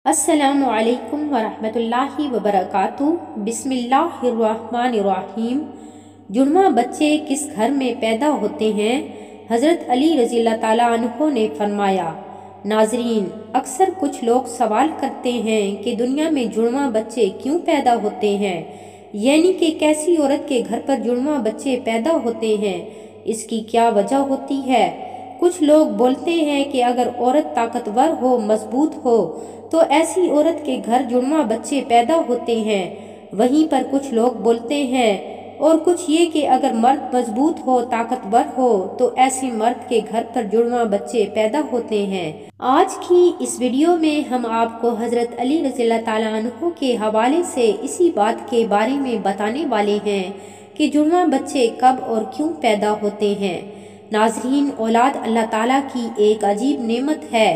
السلام علیکم ورحمۃ اللہ وبرکاتہ۔ بسم اللہ الرحمن الرحیم۔ جڑواں بچے کس گھر میں پیدا ہوتے ہیں؟ حضرت علی رضی اللہ تعالیٰ عنہ نے فرمایا۔ ناظرین، اکثر کچھ لوگ سوال کرتے ہیں کہ دنیا میں جڑواں بچے کیوں پیدا ہوتے ہیں، یعنی کہ کیسی عورت کے گھر پر جڑواں بچے پیدا ہوتے ہیں، اس کی کیا وجہ ہوتی ہے؟ کچھ لوگ بولتے ہیں کہ اگر عورت طاقتور ہو، مضبوط ہو تو ایسی عورت کے گھر جڑواں بچے پیدا ہوتے ہیں۔ وہیں پر کچھ لوگ بولتے ہیں اور کچھ یہ کہ اگر مرد مضبوط ہو، طاقتور ہو تو ایسے مرد کے گھر پر جڑواں بچے پیدا ہوتے ہیں۔ آج کی اس ویڈیو میں ہم آپ کو حضرت علی رضی اللہ تعالیٰ عنہ کے حوالے سے اسی بات کے بارے میں بتانے والے ہیں کہ جڑواں بچے کب اور کیوں پیدا ہوتے ہیں۔ ناظرین، اولاد اللہ تعالیٰ کی ایک عجیب نعمت ہے،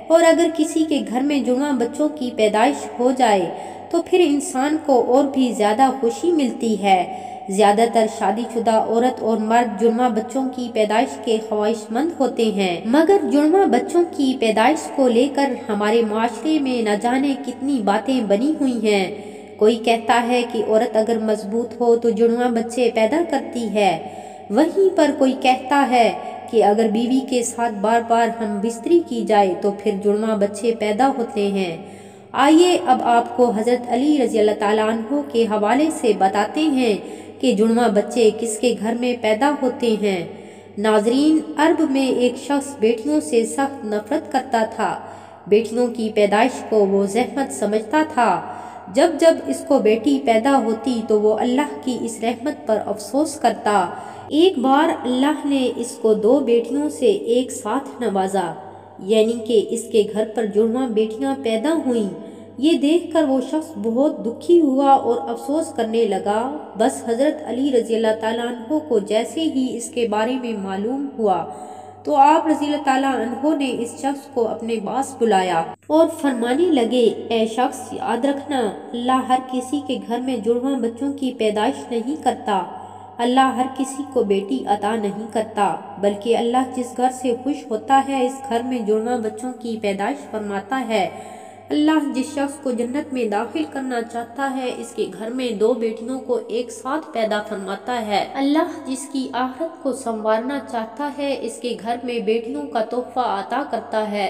اور اگر کسی کے گھر میں جڑواں بچوں کی پیدائش ہو جائے تو پھر انسان کو اور بھی زیادہ خوشی ملتی ہے۔ زیادہ تر شادی شدہ عورت اور مرد جڑواں بچوں کی پیدائش کے خواہش مند ہوتے ہیں، مگر جڑواں بچوں کی پیدائش کو لے کر ہمارے معاشرے میں نہ جانے کتنی باتیں بنی ہوئی ہیں۔ کوئی کہتا ہے کہ عورت اگر مضبوط ہو تو جڑواں بچے پیدا کرتی ہے، وہیں پر کوئی کہتا ہے کہ اگر بیوی کے ساتھ بار بار ہم بستری کی جائے تو پھر جڑواں بچے پیدا ہوتے ہیں۔ آئیے اب آپ کو حضرت علی رضی اللہ تعالیٰ عنہ کے حوالے سے بتاتے ہیں کہ جڑواں بچے کس کے گھر میں پیدا ہوتے ہیں۔ ناظرین، عرب میں ایک شخص بیٹیوں سے سخت نفرت کرتا تھا۔ بیٹیوں کی پیدائش کو وہ زحمت سمجھتا تھا۔ جب جب اس کو بیٹی پیدا ہوتی تو وہ اللہ کی اس رحمت پر افسوس کرتا۔ ایک بار اللہ نے اس کو 2 بیٹیوں سے ایک ساتھ نوازا، یعنی کہ اس کے گھر پر جڑواں بیٹیاں پیدا ہوئیں۔ یہ دیکھ کر وہ شخص بہت دکھی ہوا اور افسوس کرنے لگا۔ بس حضرت علی رضی اللہ تعالیٰ عنہ کو جیسے ہی اس کے بارے میں معلوم ہوا تو آپ رضی اللہ تعالیٰ عنہ نے اس شخص کو اپنے پاس بلایا اور فرمانے لگے، اے شخص، یاد رکھنا، اللہ ہر کسی کے گھر میں جڑواں بچوں کی پیدائش نہیں کرتا۔ اللہ ہر کسی کو بیٹی عطا نہیں کرتا، بلکہ اللہ جس گھر سے خوش ہوتا ہے اس گھر میں جڑواں بچوں کی پیدائش فرماتا ہے۔ اللہ جس شخص کو جنت میں داخل کرنا چاہتا ہے اس کے گھر میں 2 بیٹیوں کو ایک ساتھ پیدا فرماتا ہے۔ اللہ جس کی آخرت کو سنوارنا چاہتا ہے اس کے گھر میں بیٹیوں کا تحفہ عطا کرتا ہے۔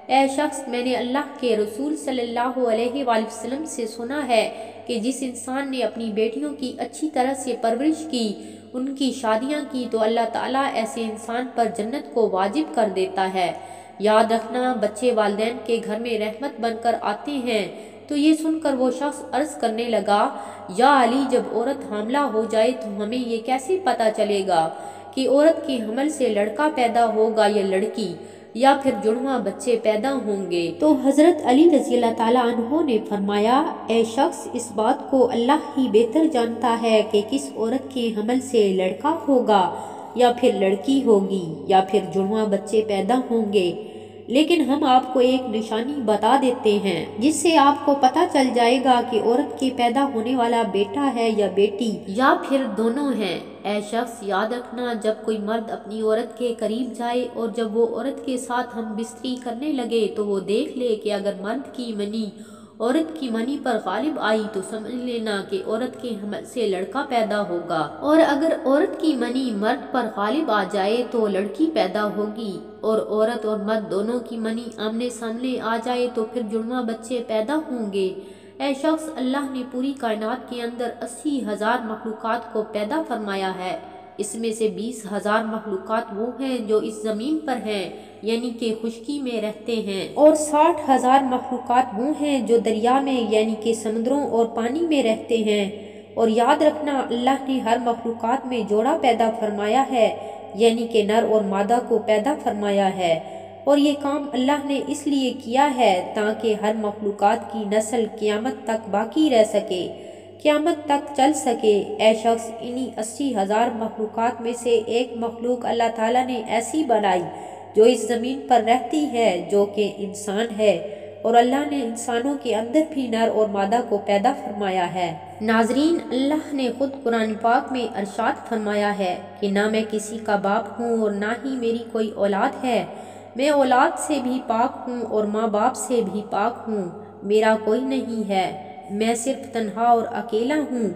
اے شخص، میں نے اللہ کے رسول صلی اللہ علیہ وآلہ وسلم سے سنا ہے کہ جس انسان نے اپنی بیٹیوں کی اچھی طرح سے پرورش کی، ان کی شادیاں کی، تو اللہ تعالیٰ ایسے انسان پر جنت کو واجب کر دیتا ہے۔ یاد رکھنا، بچے والدین کے گھر میں رحمت بن کر آتے ہیں۔ تو یہ سن کر وہ شخص عرض کرنے لگا، یا علی، جب عورت حاملہ ہو جائے تو ہمیں یہ کیسے پتہ چلے گا کہ عورت کے حمل سے لڑکا پیدا ہوگا یا لڑکی، یا پھر جڑواں بچے پیدا ہوں گے؟ تو حضرت علی رضی اللہ تعالیٰ عنہ نے فرمایا، اے شخص، اس بات کو اللہ ہی بہتر جانتا ہے کہ کس عورت کے حمل سے لڑکا ہوگا یا پھر لڑکی ہوگی، یا پھر جڑواں بچے پیدا ہوں گے۔ لیکن ہم آپ کو ایک نشانی بتا دیتے ہیں جس سے آپ کو پتہ چل جائے گا کہ عورت کے پیدا ہونے والا بیٹا ہے یا بیٹی، یا پھر دونوں ہیں۔ اے شخص، یاد رکھنا، جب کوئی مرد اپنی عورت کے قریب جائے اور جب وہ عورت کے ساتھ ہم بستری کرنے لگے تو وہ دیکھ لے کہ اگر مرد کی منی عورت کی منی پر غالب آئی تو سمجھ لینا کہ عورت کے حمل سے لڑکا پیدا ہوگا، اور اگر عورت کی منی مرد پر غالب آ جائے تو لڑکی پیدا ہوگی، اور عورت اور مرد دونوں کی منی آمنے سامنے آ جائے تو پھر جڑواں بچے پیدا ہوں گے۔ اے شخص، اللہ نے پوری کائنات کے اندر 80,000 مخلوقات کو پیدا فرمایا ہے۔ اس میں سے 20,000 مخلوقات وہ ہیں جو اس زمین پر ہیں، یعنی کہ خشکی میں رہتے ہیں، اور 60,000 مخلوقات وہ ہیں جو دریا میں یعنی کہ سمندروں اور پانی میں رہتے ہیں۔ اور یاد رکھنا، اللہ نے ہر مخلوقات میں جوڑا پیدا فرمایا ہے، یعنی کہ نر اور مادہ کو پیدا فرمایا ہے، اور یہ کام اللہ نے اس لیے کیا ہے تاکہ ہر مخلوقات کی نسل قیامت تک باقی رہ سکے، قیامت تک چل سکے۔ اے شخص، انہی 80,000 مخلوقات میں سے ایک مخلوق اللہ تعالیٰ نے ایسی بنائی جو اس زمین پر رہتی ہے، جو کہ انسان ہے، اور اللہ نے انسانوں کے اندر بھی نر اور مادہ کو پیدا فرمایا ہے۔ ناظرین، اللہ نے خود قرآن پاک میں ارشاد فرمایا ہے کہ نہ میں کسی کا باپ ہوں اور نہ ہی میری کوئی اولاد ہے، میں اولاد سے بھی پاک ہوں اور ماں باپ سے بھی پاک ہوں۔ میرا کوئی نہیں ہے، میں صرف تنہا اور اکیلا ہوں۔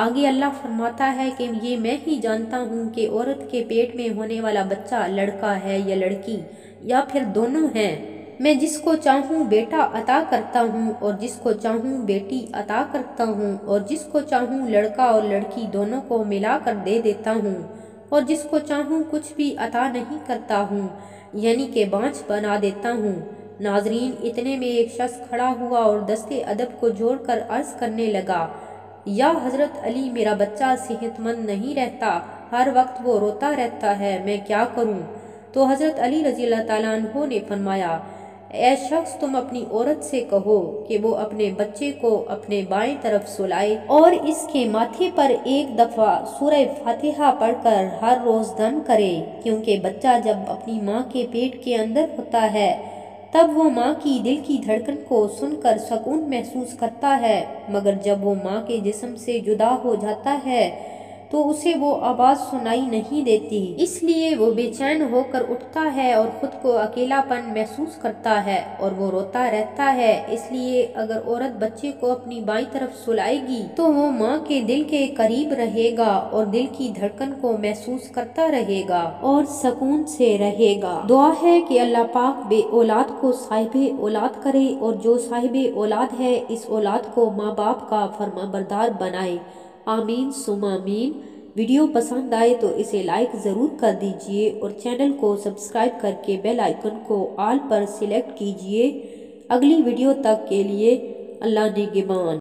آگے اللہ فرماتا ہے کہ یہ میں ہی جانتا ہوں کہ عورت کے پیٹ میں ہونے والا بچہ لڑکا ہے یا لڑکی یا پھر دونوں ہیں۔ میں جس کو چاہوں بیٹا عطا کرتا ہوں اور جس کو چاہوں بیٹی عطا کرتا ہوں، اور جس کو چاہوں لڑکا اور لڑکی دونوں کو ملا کر دے دیتا ہوں، اور جس کو چاہوں کچھ بھی عطا نہیں کرتا ہوں، یعنی کہ بانجھ بنا دیتا ہوں۔ ناظرین، اتنے میں ایک شخص کھڑا ہوا اور دستے ادب کو جوڑ کر عرض کرنے لگا، یا حضرت علی، میرا بچہ صحت مند نہیں رہتا، ہر وقت وہ روتا رہتا ہے، میں کیا کروں؟ تو حضرت علی رضی اللہ تعالیٰ عنہ نے فرمایا، اے شخص، تم اپنی عورت سے کہو کہ وہ اپنے بچے کو اپنے بائیں طرف سلائے اور اس کے ماتھے پر ایک دفعہ سورہ فاتحہ پڑھ کر ہر روز دم کرے، کیونکہ بچہ جب اپنی ماں کے پیٹ کے اندر ہوتا ہے تب وہ ماں کی دل کی دھڑکن کو سن کر سکون محسوس کرتا ہے، مگر جب وہ ماں کے جسم سے جدا ہو جاتا ہے تو اسے وہ آواز سنائی نہیں دیتی، اس لیے وہ بے چین ہو کر اٹھتا ہے اور خود کو اکیلا پن محسوس کرتا ہے اور وہ روتا رہتا ہے۔ اس لیے اگر عورت بچے کو اپنی بائیں طرف سلائے گی تو وہ ماں کے دل کے قریب رہے گا اور دل کی دھڑکن کو محسوس کرتا رہے گا اور سکون سے رہے گا۔ دعا ہے کہ اللہ پاک بے اولاد کو صاحب اولاد کرے، اور جو صاحب اولاد ہے اس اولاد کو ماں باپ کا فرما بردار بنائے۔ آمین ثم آمین۔ ویڈیو پسند آئے تو اسے لائک ضرور کر دیجئے اور چینل کو سبسکرائب کر کے بیل آئیکن کو آل پر سلیکٹ کیجئے۔ اگلی ویڈیو تک کے لیے اللہ نگہبان۔